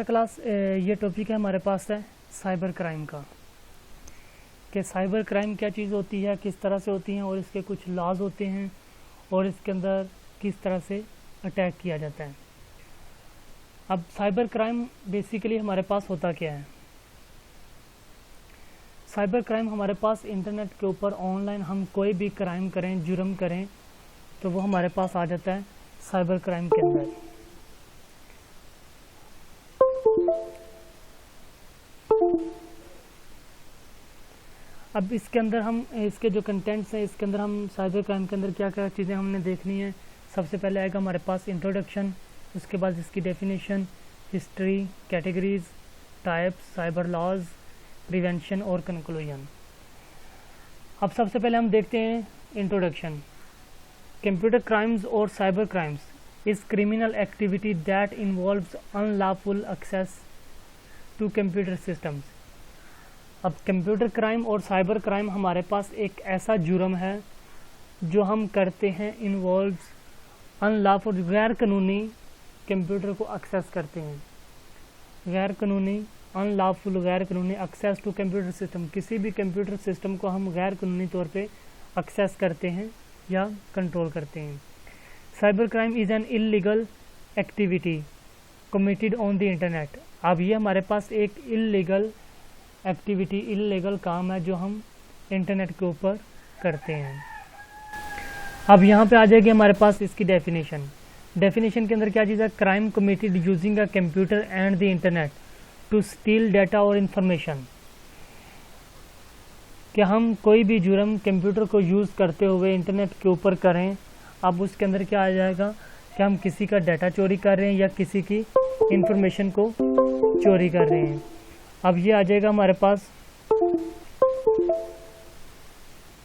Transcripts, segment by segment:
Class ये topic है हमारे पास है साइबर क्राइम का, कि साइबर क्राइम क्या चीज़ होती है, किस तरह से होती हैं और इसके कुछ लॉज होते हैं और इसके अंदर किस तरह से अटैक किया जाता है। अब साइबर क्राइम बेसिकली हमारे पास होता क्या है। साइबर क्राइम हमारे पास इंटरनेट के ऊपर ऑनलाइन हम कोई भी क्राइम करें, जुर्म करें, तो वो हमारे पास आ जाता है साइबर क्राइम के अंदर। अब इसके अंदर हम इसके जो कंटेंट्स हैं, इसके अंदर हम साइबर क्राइम के अंदर क्या क्या चीज़ें हमने देखनी है। सबसे पहले आएगा हमारे पास इंट्रोडक्शन, उसके बाद इसकी definition, history, categories, types, cyber laws, prevention और कंक्लूजन। अब सबसे पहले हम देखते हैं इंट्रोडक्शन। कंप्यूटर क्राइम्स और cyber crimes is criminal activity that involves unlawful access to computer systems. अब कंप्यूटर क्राइम और साइबर क्राइम हमारे पास एक ऐसा जुर्म है जो हम करते हैं, इन्वॉल्व्स अनलॉफुल, गैर कानूनी कंप्यूटर को एक्सेस करते हैं, गैर कानूनी, अनलॉफुल, गैर कानूनी एक्सेस टू कंप्यूटर सिस्टम। किसी भी कंप्यूटर सिस्टम को हम गैर कानूनी तौर पे एक्सेस करते हैं या कंट्रोल करते हैं। Cyber crime is an illegal activity committed on the internet. अब ये हमारे पास एक इलीगल एक्टिविटी, इलीगल काम है जो हम इंटरनेट के ऊपर करते हैं। अब यहाँ पे आ जाएगी हमारे पास इसकी डेफिनेशन। डेफिनेशन के अंदर क्या चीज़ है? Crime committed using a computer and the internet to steal data और इंफॉर्मेशन। कि हम कोई भी जुर्म कंप्यूटर को यूज़ करते हुए इंटरनेट के ऊपर करें। अब उसके अंदर क्या आ जाएगा कि हम किसी का डाटा चोरी कर रहे हैं या किसी की इंफॉर्मेशन को चोरी कर रहे हैं। अब ये आ जाएगा हमारे पास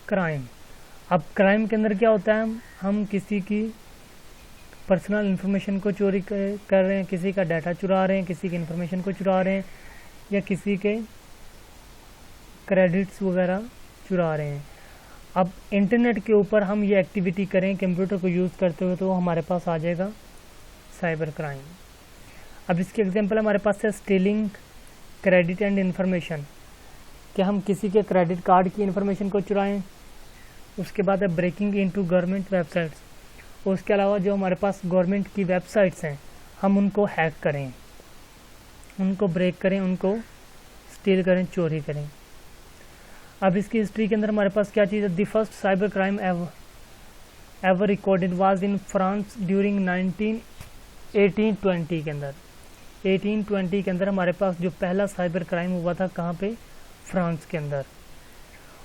क्राइम। अब क्राइम के अंदर क्या होता है? हम किसी की पर्सनल इंफॉर्मेशन को चोरी कर रहे हैं, किसी का डाटा चुरा रहे हैं, किसी की इंफॉर्मेशन को चुरा रहे हैं या किसी के क्रेडिट्स वगैरह चुरा रहे हैं। अब इंटरनेट के ऊपर हम ये एक्टिविटी करें कंप्यूटर को यूज़ करते हुए, तो हमारे पास आ जाएगा साइबर क्राइम। अब इसके एग्जांपल हमारे पास है स्टीलिंग क्रेडिट एंड इन्फॉर्मेशन, कि हम किसी के क्रेडिट कार्ड की इन्फॉर्मेशन को चुराएं। उसके बाद है ब्रेकिंग इनटू गवर्नमेंट वेबसाइट्स, और उसके अलावा जो हमारे पास गवर्नमेंट की वेबसाइट्स हैं हम उनको हैक करें, उनको ब्रेक करें, उनको स्टील करें, चोरी करें। अब इसकी हिस्ट्री के अंदर हमारे पास क्या चीज़ है? The first cyber crime ever recorded was in France during 1820 के अंदर। 1820 के अंदर हमारे पास जो पहला साइबर क्राइम हुआ था, कहाँ पे? फ्रांस के अंदर।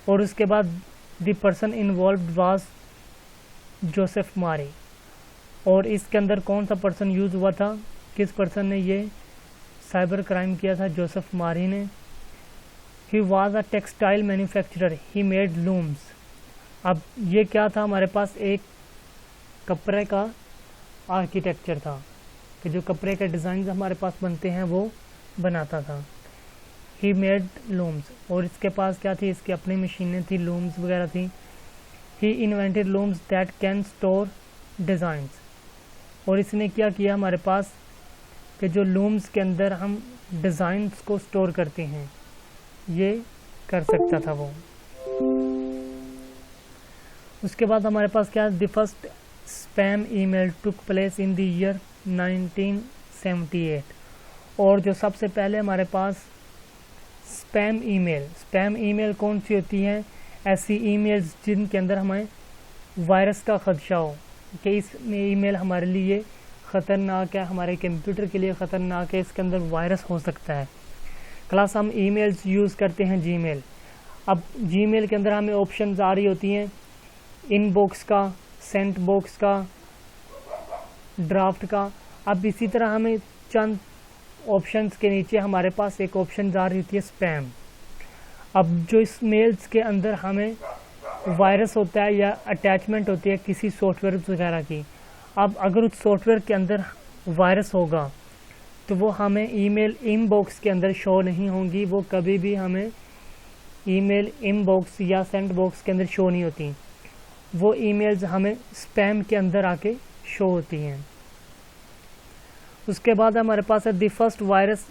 और उसके बाद the person involved was Joseph मारी। और इसके अंदर कौन सा पर्सन यूज़ हुआ था? किस पर्सन ने ये साइबर क्राइम किया था? जोसेफ मारी ने। He was a textile manufacturer, he made looms. अब ये क्या था? हमारे पास एक कपड़े का आर्किटेक्चर था, कि जो कपड़े के डिज़ाइन हमारे पास बनते हैं वो बनाता था। ही मेड लूम्स, और इसके पास क्या थी? इसकी अपनी मशीनें थी, लूम्स वगैरह थी। He invented looms that can store designs, और इसने क्या किया हमारे पास कि जो लूम्स के अंदर हम डिज़ाइंस को स्टोर करते हैं, ये कर सकता था वो। उसके बाद हमारे पास क्या? The first spam email took place in the year 1978, और जो सबसे पहले हमारे पास स्पैम ईमेल कौन सी होती हैं? ऐसी ईमेल्स जिनके अंदर हमें वायरस का खदशा हो, कि इस ईमेल हमारे लिए ख़तरनाक है, हमारे कंप्यूटर के लिए ख़तरनाक है, इसके अंदर वायरस हो सकता है। क्लास हम ईमेल्स यूज़ करते हैं जीमेल। अब जीमेल के अंदर हमें ऑप्शंस आ रही होती हैं, इनबॉक्स का, सेंट बॉक्स का, ड्राफ्ट का। अब इसी तरह हमें चंद ऑप्शंस के नीचे हमारे पास एक ऑप्शन आ रही होती है स्पैम। अब जो इस मेल्स के अंदर हमें वायरस होता है या अटैचमेंट होती है किसी सॉफ्टवेयर वगैरह की, अब अगर उस सॉफ्टवेयर के अंदर वायरस होगा तो वो हमें ईमेल इनबॉक्स के अंदर शो नहीं होंगी, वो कभी भी हमें ईमेल इनबॉक्स या सेंड बॉक्स के अंदर शो नहीं होती, वो ईमेल्स हमें स्पैम के अंदर आके शो होती हैं। उसके बाद हमारे पास है the first virus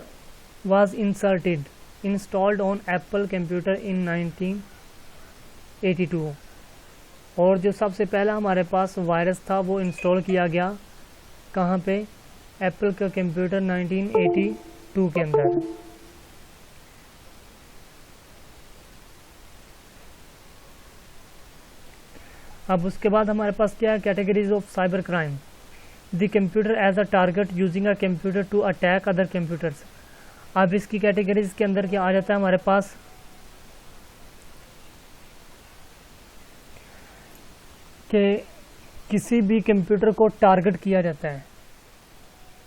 was installed on Apple computer इन 1982। और जो सबसे पहला हमारे पास वायरस था वो इंस्टॉल किया गया कहाँ पे, एप्पल का कंप्यूटर 1982 के अंदर। अब उसके बाद हमारे पास क्या है, categories of cyber crime. The computer as a target using a computer to attack other computers. अब इसकी कैटेगरीज के अंदर क्या आ जाता है हमारे पास, कि किसी भी कंप्यूटर को टारगेट किया जाता है,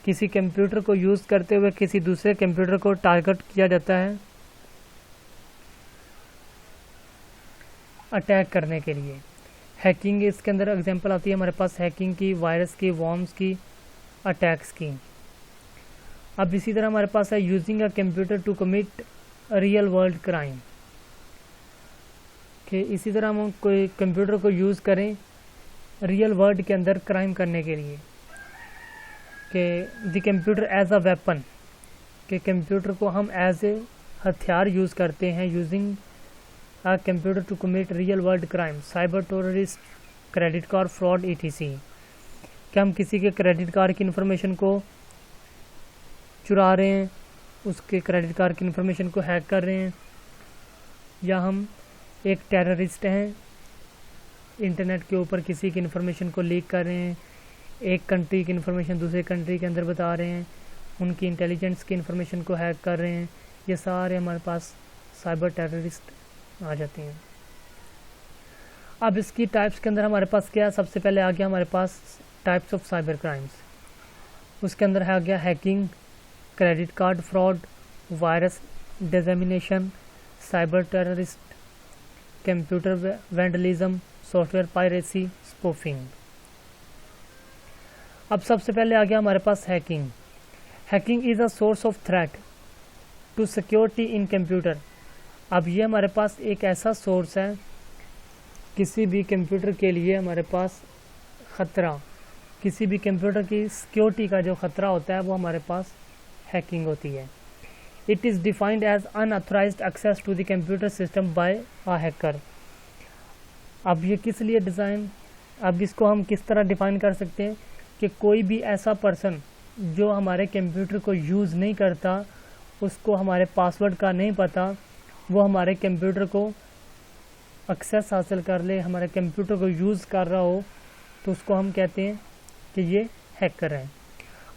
किसी कंप्यूटर को यूज़ करते हुए किसी दूसरे कंप्यूटर को टारगेट किया जाता है अटैक करने के लिए। हैकिंग इसके अंदर एग्जांपल आती है हमारे पास, हैकिंग की, वायरस की, वॉर्म्स की, अटैक्स की। अब इसी तरह हमारे पास है using a computer to commit real world crime, कि इसी तरह हम कोई कंप्यूटर को यूज़ करें रियल वर्ल्ड के अंदर क्राइम करने के लिए, कि the computer as a weapon, कि कंप्यूटर को हम एज ए हथियार यूज़ करते हैं, यूजिंग a computer to commit real world crime, cyber terrorist, credit card fraud etc। क्या हम किसी के क्रेडिट कार्ड की इन्फॉर्मेशन को चुरा रहे हैं, उसके क्रेडिट कार्ड की इन्फॉर्मेशन को हैक कर रहे हैं, या हम एक टेररिस्ट हैं, इंटरनेट के ऊपर किसी की इन्फॉर्मेशन को लीक कर रहे हैं, एक कंट्री की इन्फॉर्मेशन दूसरे कंट्री के अंदर बता रहे हैं, उनकी इंटेलिजेंस की इन्फॉर्मेशन को हैक कर रहे हैं। ये सारे हमारे पास साइबर टेररिस्ट आ जाती हैं। अब इसकी टाइप्स के अंदर हमारे पास क्या है, सबसे पहले आ गया हमारे पास टाइप्स ऑफ साइबर क्राइम्स। उसके अंदर आ गया hacking, credit card fraud, virus dissemination, cyber terrorist, computer vandalism, software piracy, spoofing. अब सबसे पहले आ गया हमारे पास hacking. Hacking is a source of threat to security in computer. अब ये हमारे पास एक ऐसा सोर्स है, किसी भी कंप्यूटर के लिए हमारे पास ख़तरा, किसी भी कंप्यूटर की सिक्योरिटी का जो ख़तरा होता है वो हमारे पास हैकिंग होती है। It is defined as unauthorized access to the computer system by a hacker. अब ये किस लिए डिज़ाइन, अब इसको हम किस तरह डिफ़ाइन कर सकते हैं कि कोई भी ऐसा पर्सन जो हमारे कंप्यूटर को यूज़ नहीं करता, उसको हमारे पासवर्ड का नहीं पता, वो हमारे कंप्यूटर को एक्सेस हासिल कर ले, हमारे कंप्यूटर को यूज़ कर रहा हो, तो उसको हम कहते हैं कि ये हैकर है।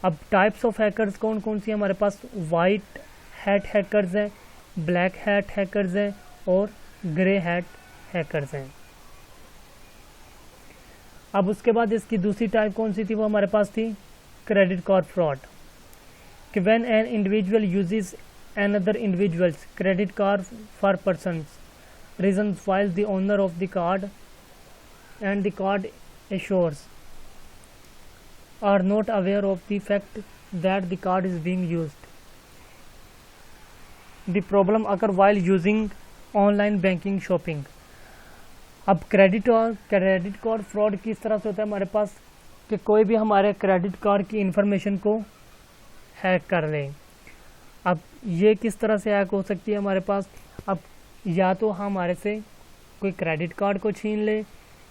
अब टाइप्स ऑफ हैकर्स कौन कौन सी हमारे पास, वाइट हैट हैकर्स हैं, ब्लैक हैट हैकर्स हैं और ग्रे हैट हैकर्स हैं। अब उसके बाद इसकी दूसरी टाइप कौन सी थी, वो हमारे पास थी क्रेडिट कार्ड फ्रॉड, कि when an individual uses another individual's credit card for person's reasons while the owner of the card and the card issuers are not aware of the fact that the card is being used. The problem occur while using online banking shopping. अब credit card fraud किस तरह से होता है हमारे पास, कि कोई भी हमारे क्रेडिट कार्ड की इंफॉर्मेशन को हैक कर ले। अब ये किस तरह से हैक हो सकती है हमारे पास, अब या तो हमारे से कोई क्रेडिट कार्ड को छीन ले,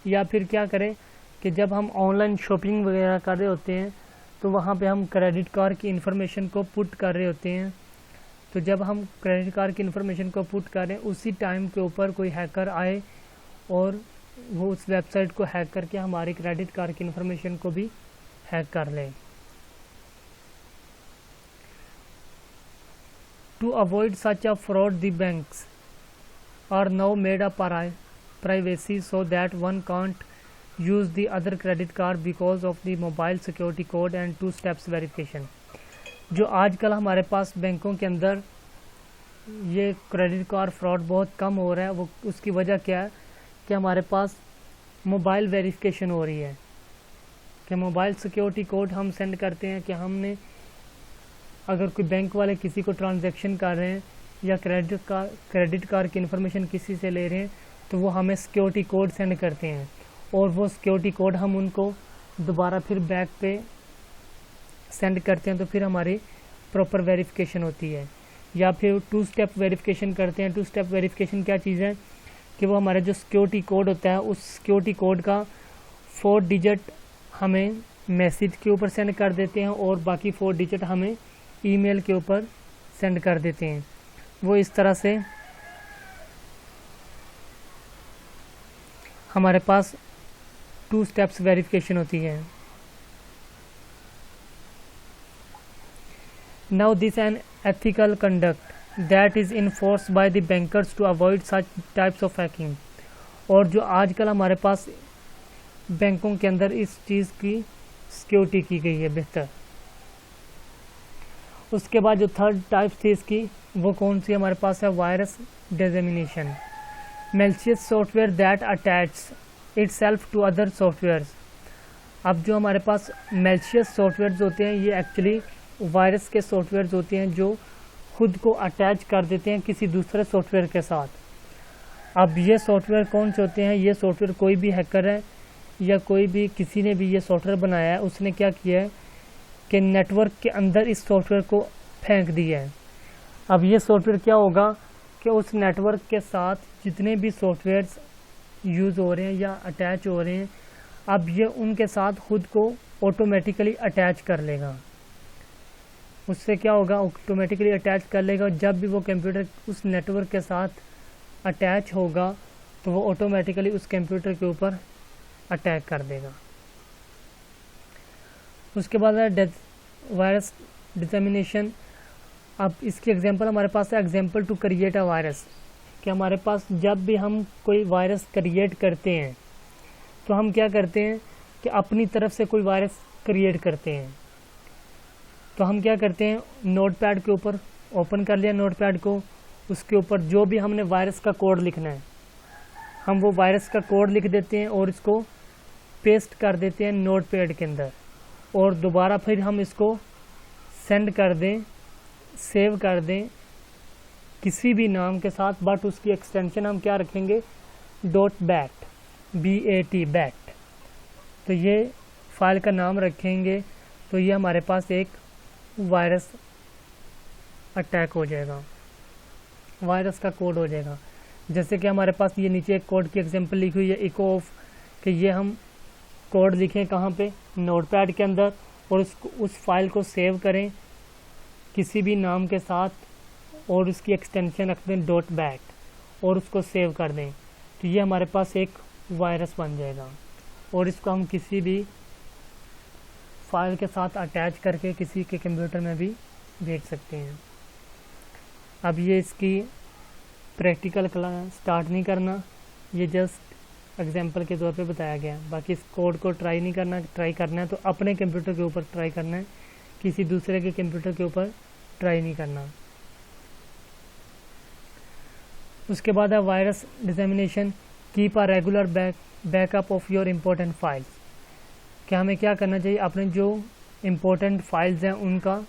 या फिर क्या करे कि जब हम ऑनलाइन शॉपिंग वगैरह कर रहे होते हैं तो वहाँ पे हम क्रेडिट कार्ड की इन्फॉर्मेशन को पुट कर रहे होते हैं, तो जब हम क्रेडिट कार्ड की इन्फॉर्मेशन को पुट करें उसी टाइम के ऊपर कोई हैकर आए और वो उस वेबसाइट को हैक करके हमारी क्रेडिट कार्ड की इन्फॉर्मेशन को भी हैक कर ले। To avoid such a fraud, the banks are now made a privacy so that one can't use the other credit card because of the mobile security code and two steps verification। जो आजकल हमारे पास बैंकों के अंदर ये credit card fraud बहुत कम हो रहा है, वो उसकी वजह क्या है कि हमारे पास मोबाइल वेरिफिकेशन हो रही है, कि मोबाइल सिक्योरिटी कोड हम सेंड करते हैं कि हमने अगर कोई बैंक वाले किसी को ट्रांजैक्शन कर रहे हैं या क्रेडिट कार्ड की इन्फॉर्मेशन किसी से ले रहे हैं तो वो हमें सिक्योरिटी कोड सेंड करते हैं, और वो सिक्योरिटी कोड हम उनको दोबारा फिर बैक पे सेंड करते हैं तो फिर हमारी प्रॉपर वेरिफिकेशन होती है। या फिर 2 स्टेप वेरिफिकेशन करते हैं। 2 स्टेप वेरिफिकेशन क्या चीज़ है कि वो हमारा जो सिक्योरिटी कोड होता है उस सिक्योरिटी कोड का 4 डिजिट हमें मैसेज के ऊपर सेंड कर देते हैं और बाकी 4 डिजिट हमें ईमेल के ऊपर सेंड कर देते हैं। वो इस तरह से हमारे पास 2 स्टेप्स वेरिफिकेशन होती है। Now this an ethical conduct that is enforced by the bankers to avoid such types of hacking। और जो आजकल हमारे पास बैंकों के अंदर इस चीज़ की सिक्योरिटी की गई है बेहतर। उसके बाद जो थर्ड टाइप थी इसकी वो कौन सी हमारे पास है, virus dissemination. malicious software that attach itself to other softwares. अब जो हमारे पास malicious सॉफ्टवेयर्स होते हैं ये एक्चुअली वायरस के सॉफ्टवेयर्स होते हैं जो खुद को अटैच कर देते हैं किसी दूसरे सॉफ्टवेयर के साथ। अब ये सॉफ्टवेयर कौन से होते हैं, ये सॉफ्टवेयर कोई भी हैकर है या कोई भी किसी ने भी ये सॉफ्टवेयर बनाया है उसने क्या किया है कि नेटवर्क के अंदर इस सॉफ्टवेयर को फेंक दिया है। अब ये सॉफ्टवेयर क्या होगा कि उस नेटवर्क के साथ जितने भी सॉफ्टवेयर्स यूज़ हो रहे हैं या अटैच हो रहे हैं अब ये उनके साथ खुद को ऑटोमेटिकली अटैच कर लेगा। उससे क्या होगा, ऑटोमेटिकली अटैच कर लेगा। जब भी वो कंप्यूटर उस नेटवर्क के साथ अटैच होगा तो वो ऑटोमेटिकली उस कंप्यूटर के ऊपर अटैक कर देगा। उसके बाद है वायरस डिसेमिनेशन। अब इसकी एग्जांपल हमारे पास है example to create a virus, कि हमारे पास जब भी हम कोई वायरस क्रिएट करते हैं तो हम क्या करते हैं कि अपनी तरफ से कोई वायरस क्रिएट करते हैं। तो हम क्या करते हैं, नोटपैड के ऊपर ओपन कर लिया नोटपैड को, उसके ऊपर जो भी हमने वायरस का कोड लिखना है हम वो वायरस का कोड लिख देते हैं और इसको पेस्ट कर देते हैं नोटपैड के अंदर, और दोबारा फिर हम इसको सेंड कर दें, सेव कर दें किसी भी नाम के साथ, बट उसकी एक्सटेंशन हम क्या रखेंगे, .bat BAT बैट। तो ये फाइल का नाम रखेंगे तो ये हमारे पास एक वायरस अटैक हो जाएगा, वायरस का कोड हो जाएगा। जैसे कि हमारे पास ये नीचे एक कोड की एग्जांपल लिखी हुई है इको ऑफ, कि ये हम कोड लिखें कहाँ पे, नोटपैड के अंदर, और उस फाइल को सेव करें किसी भी नाम के साथ और उसकी एक्सटेंशन रख दें .bat और उसको सेव कर दें। तो ये हमारे पास एक वायरस बन जाएगा और इसको हम किसी भी फाइल के साथ अटैच करके किसी के कंप्यूटर में भी भेज सकते हैं। अब ये इसकी प्रैक्टिकल क्लास स्टार्ट नहीं करना, ये जस्ट एग्जांपल के तौर पे बताया गया। बाकी इस कोड को ट्राई नहीं करना, ट्राई करना है तो अपने कंप्यूटर के ऊपर ट्राई करना है, किसी दूसरे के कंप्यूटर के ऊपर ट्राई नहीं करना। उसके बाद है virus dissemination. Keep a regular backup of your important files, कि हमें क्या करना चाहिए, अपने जो इम्पोर्टेंट फाइल्स हैं उनका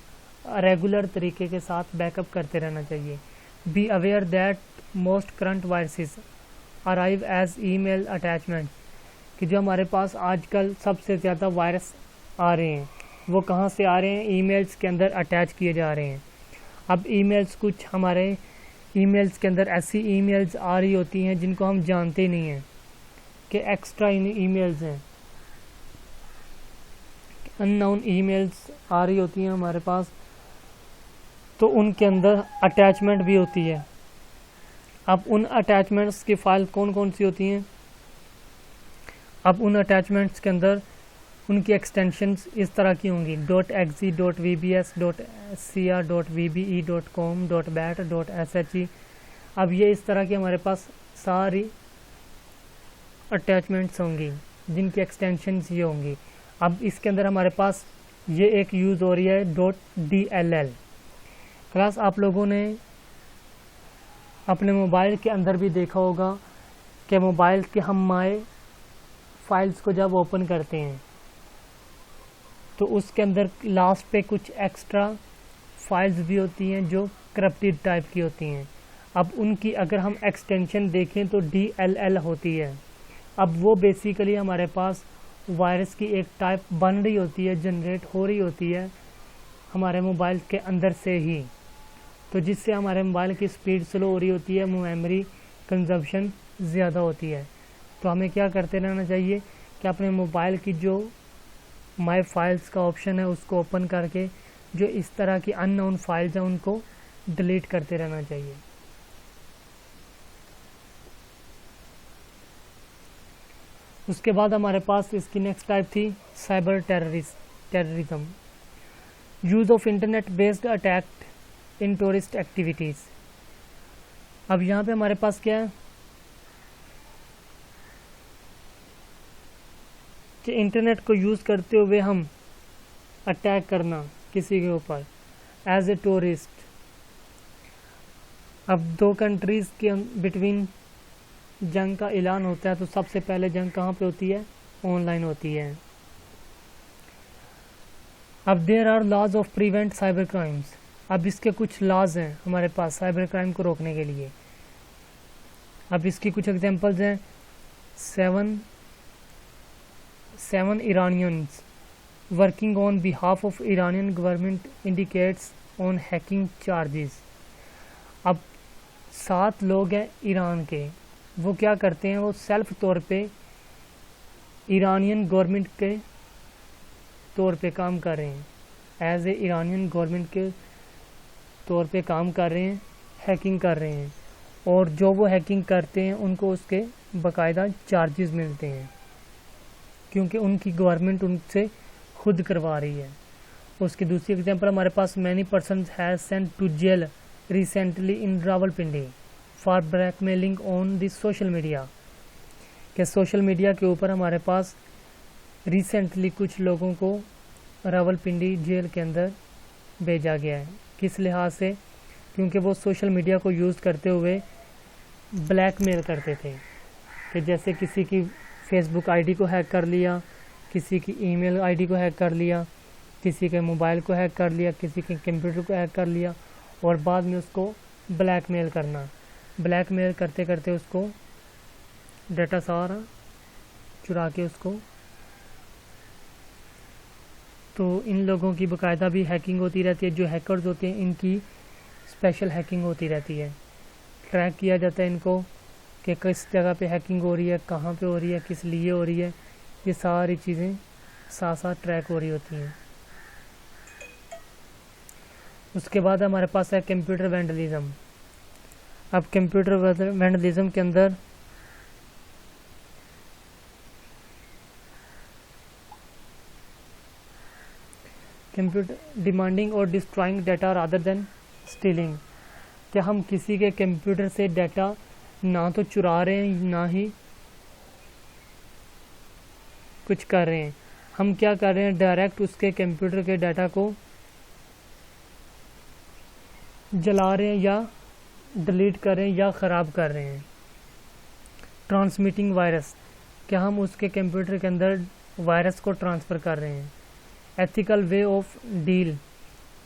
रेगुलर तरीके के साथ बैकअप करते रहना चाहिए। Be aware that most current viruses arrive as email attachment, कि जो हमारे पास आजकल सबसे ज़्यादा वायरस आ रहे हैं वो कहाँ से आ रहे हैं, ईमेल्स के अंदर अटैच किए जा रहे हैं। अब ईमेल्स, कुछ हमारे ईमेल्स के अंदर ऐसी ईमेल्स आ रही होती हैं जिनको हम जानते ही नहीं हैं कि एक्स्ट्रा ईमेल्स हैं, अननोन ईमेल्स आ रही होती हैं हमारे पास, तो उनके अंदर अटैचमेंट भी होती है। अब उन अटैचमेंट्स की फ़ाइल कौन कौन सी होती हैं, अब उन अटैचमेंट्स के अंदर उनकी एक्सटेंशंस इस तरह की होंगी, .exe, .vbs, .cr, .vbe, .com, .bat, .she। अब ये इस तरह की हमारे पास सारी अटैचमेंट्स होंगी जिनकी एक्सटेंशंस ये होंगी। अब इसके अंदर हमारे पास ये एक यूज़ हो रही है .dll। क्लास आप लोगों ने अपने मोबाइल के अंदर भी देखा होगा कि मोबाइल के हम माय फाइल्स को जब ओपन करते हैं तो उसके अंदर लास्ट पे कुछ एक्स्ट्रा फाइल्स भी होती हैं जो करप्टेड टाइप की होती हैं। अब उनकी अगर हम एक्सटेंशन देखें तो DLL होती है। अब वो बेसिकली हमारे पास वायरस की एक टाइप बन रही होती है, जनरेट हो रही होती है, हमारे मोबाइल के अंदर से ही, तो जिससे हमारे मोबाइल की स्पीड स्लो हो रही होती है, मेमोरी कंजप्शन ज़्यादा होती है। तो हमें क्या करते रहना चाहिए कि अपने मोबाइल की जो माई फाइल्स का ऑप्शन है उसको ओपन करके जो इस तरह की अननोन फाइल्स हैं उनको डिलीट करते रहना चाहिए। उसके बाद हमारे पास इसकी नेक्स्ट टाइप थी cyber terrorism, use of internet based attack in tourist activities. अब यहाँ पे हमारे पास क्या है कि इंटरनेट को यूज़ करते हुए हम अटैक करना किसी के ऊपर एज ए टूरिस्ट। अब दो कंट्रीज़ के बिटवीन जंग का ऐलान होता है तो सबसे पहले जंग कहाँ पे होती है, ऑनलाइन होती है। अब there are laws of prevent cyber crimes. अब इसके कुछ लॉज हैं हमारे पास साइबर क्राइम को रोकने के लिए। अब इसकी कुछ एग्जांपल्स हैं, seven Iranians working on behalf of Iranian government indicates on hacking charges। अब 7 लोग हैं ईरान के, वो क्या करते हैं, वो सेल्फ तौर पे ईरानियन गवर्नमेंट के तौर पे काम कर रहे हैं, एज ए ईरानियन गवर्नमेंट के तौर पे काम कर रहे हैं, हैकिंग कर रहे हैं, और जो वो हैकिंग करते हैं उनको उसके बाकायदा चार्जेस मिलते हैं क्योंकि उनकी गवर्नमेंट उनसे खुद करवा रही है। उसकी दूसरी एग्जांपल हमारे पास many persons has sent to jail recently in Rawalpindi for blackmailing on this social media. कि सोशल मीडिया के ऊपर हमारे पास रिसेंटली कुछ लोगों को रावलपिंडी जेल के अंदर भेजा गया है। किस लिहाज से, क्योंकि वो सोशल मीडिया को यूज़ करते हुए ब्लैकमेल करते थे कि जैसे किसी की फेसबुक आईडी को हैक कर लिया, किसी की ईमेल आईडी को हैक कर लिया, किसी के मोबाइल को हैक कर लिया, किसी के कंप्यूटर को हैक कर लिया और बाद में उसको ब्लैकमेल करना। ब्लैकमेल करते करते उसको डाटा सारा चुरा के उसको, तो इन लोगों की बाकायदा भी हैकिंग होती रहती है। जो हैकर्स होते हैं इनकी स्पेशल हैकिंग होती रहती है, ट्रैक किया जाता है इनको कि किस जगह पे हैकिंग हो रही है, कहाँ पे हो रही है, किस लिए हो रही है, ये सारी चीज़ें साथ साथ ट्रैक हो रही होती हैं। उसके बाद हमारे पास है कंप्यूटर वैंडलिज्म। अब कंप्यूटर वैंडलिज्म के अंदर कंप्यूटर डिमांडिंग और destroying data rather than stealing. क्या हम किसी के कंप्यूटर से डाटा ना तो चुरा रहे हैं ना ही कुछ कर रहे हैं, हम क्या कर रहे हैं, डायरेक्ट उसके कंप्यूटर के डाटा को जला रहे हैं या डिलीट कर रहे हैं या ख़राब कर रहे हैं। ट्रांसमिटिंग वायरस, क्या हम उसके कंप्यूटर के अंदर वायरस को ट्रांसफ़र कर रहे हैं। Ethical way of deal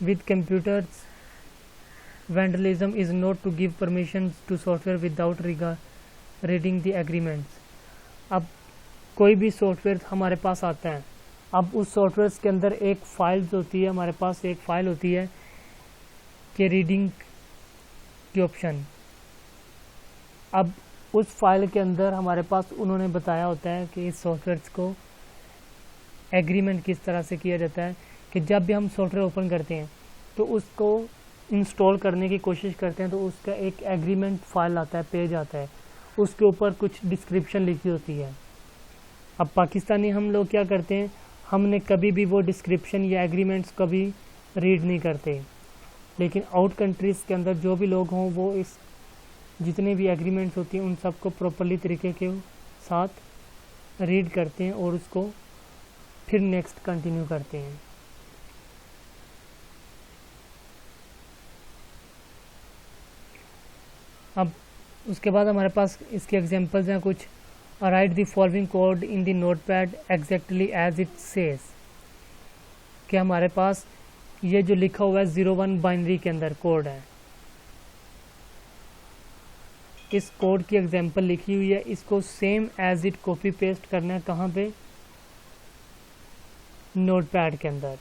with computers vandalism is not to give permissions to software without reading the agreements। अब कोई भी सॉफ्टवेयर हमारे पास आता है, अब उस सॉफ्टवेयर के अंदर एक फाइल्स होती है, हमारे पास एक फ़ाइल होती है कि रीडिंग की ऑप्शन। अब उस फाइल के अंदर हमारे पास उन्होंने बताया होता है कि इस सॉफ्टवेयर को एग्रीमेंट किस तरह से किया जाता है कि जब भी हम सॉफ्टवेयर ओपन करते हैं तो उसको इंस्टॉल करने की कोशिश करते हैं तो उसका एक एग्रीमेंट फाइल आता है, पेज आता है, उसके ऊपर कुछ डिस्क्रिप्शन लिखी होती है। अब पाकिस्तानी हम लोग क्या करते हैं, हमने कभी भी वो डिस्क्रिप्शन या एग्रीमेंट्स कभी रीड नहीं करते, लेकिन आउट कंट्रीज़ के अंदर जो भी लोग हों वो इस जितने भी एग्रीमेंट्स होती हैं उन सबको प्रॉपर्ली तरीके के साथ रीड करते हैं और उसको फिर नेक्स्ट कंटिन्यू करते हैं। अब उसके बाद हमारे पास इसके एग्जांपल्स हैं कुछ। Write the following code in the notepad exactly as it says, कि हमारे पास ये जो लिखा हुआ है 01 बाइनरी के अंदर कोड है, इस कोड की एग्जांपल लिखी हुई है, इसको same as it copy paste करना है, कहाँ पे, नोटपैड के अंदर।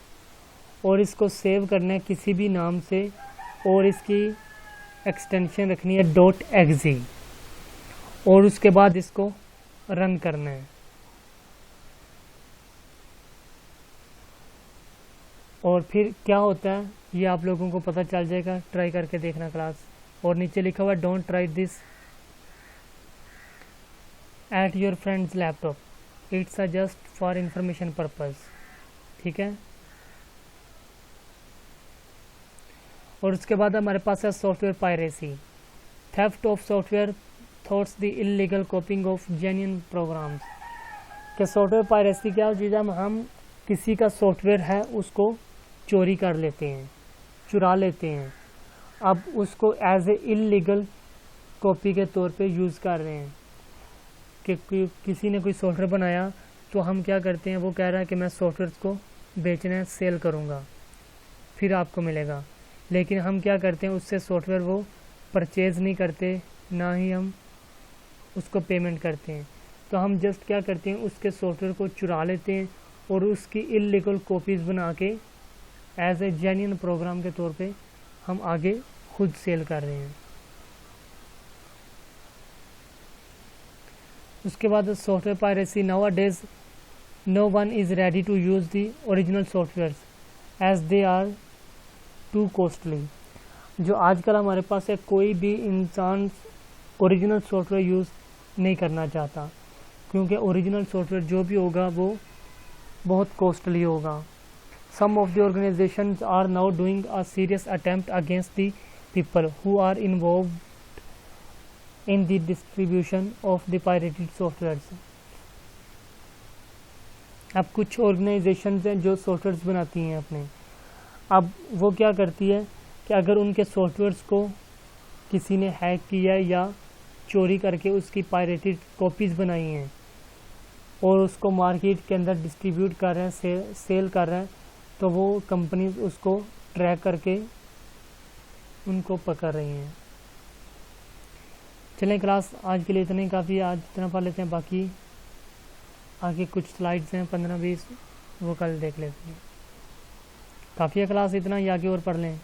और इसको सेव करना है किसी भी नाम से, और इसकी एक्सटेंशन रखनी है .exe, और उसके बाद इसको रन करना है। और फिर क्या होता है ये आप लोगों को पता चल जाएगा, ट्राई करके देखना क्लास। और नीचे लिखा हुआ don't try this at your friends laptop, it's just for information purpose, ठीक है। और उसके बाद हमारे पास है software piracy, theft of software thoughts the illegal copying of genuine programs. कि सॉफ्टवेयर पायरेसी क्या चीज़ है, हम किसी का सॉफ्टवेयर है उसको चोरी कर लेते हैं, चुरा लेते हैं, अब उसको एज ए इलीगल कॉपी के तौर पे यूज़ कर रहे हैं। कि किसी ने कोई सॉफ्टवेयर बनाया तो हम क्या करते हैं, वो कह रहा है कि मैं सॉफ्टवेयर को बेचना है, सेल करूँगा, फिर आपको मिलेगा, लेकिन हम क्या करते हैं उससे सॉफ्टवेयर वो परचेज़ नहीं करते, ना ही हम उसको पेमेंट करते हैं। तो हम जस्ट क्या करते हैं उसके सॉफ्टवेयर को चुरा लेते हैं और उसकी इलीगल कॉपीज़ बना के एज ए जेन्युइन प्रोग्राम के तौर पे हम आगे खुद सेल कर रहे हैं। उसके बाद software piracy, now days no one is ready to use the original software as they are too costly. जो आजकल हमारे पास है, कोई भी इंसान ओरिजिनल सॉफ्टवेयर यूज़ नहीं करना चाहता, क्योंकि ओरिजिनल सॉफ्टवेयर जो भी होगा वो बहुत कॉस्टली होगा। Some of the organizations are now doing a serious attempt against the people who are involved in the distribution of the pirated softwares. अब कुछ ऑर्गेनाइजेशंस हैं जो सॉफ्टवेयर्स बनाती हैं अपने, अब वो क्या करती है कि अगर उनके सॉफ्टवेयर्स को किसी ने हैक किया है या चोरी करके उसकी पायरेटेड कॉपीज़ बनाई हैं और उसको मार्केट के अंदर डिस्ट्रीब्यूट कर रहे हैं, सेल कर रहे हैं, तो वो कंपनीज उसको ट्रैक करके उनको पकड़ रही हैं। चलें क्लास आज के लिए इतना ही काफ़ी है, आज इतना पढ़ लेते हैं, बाकी आगे कुछ स्लाइड्स हैं 15-20 वो कल देख लेते हैं। काफ़ी है क्लास इतना ही, आगे और पढ़ लें।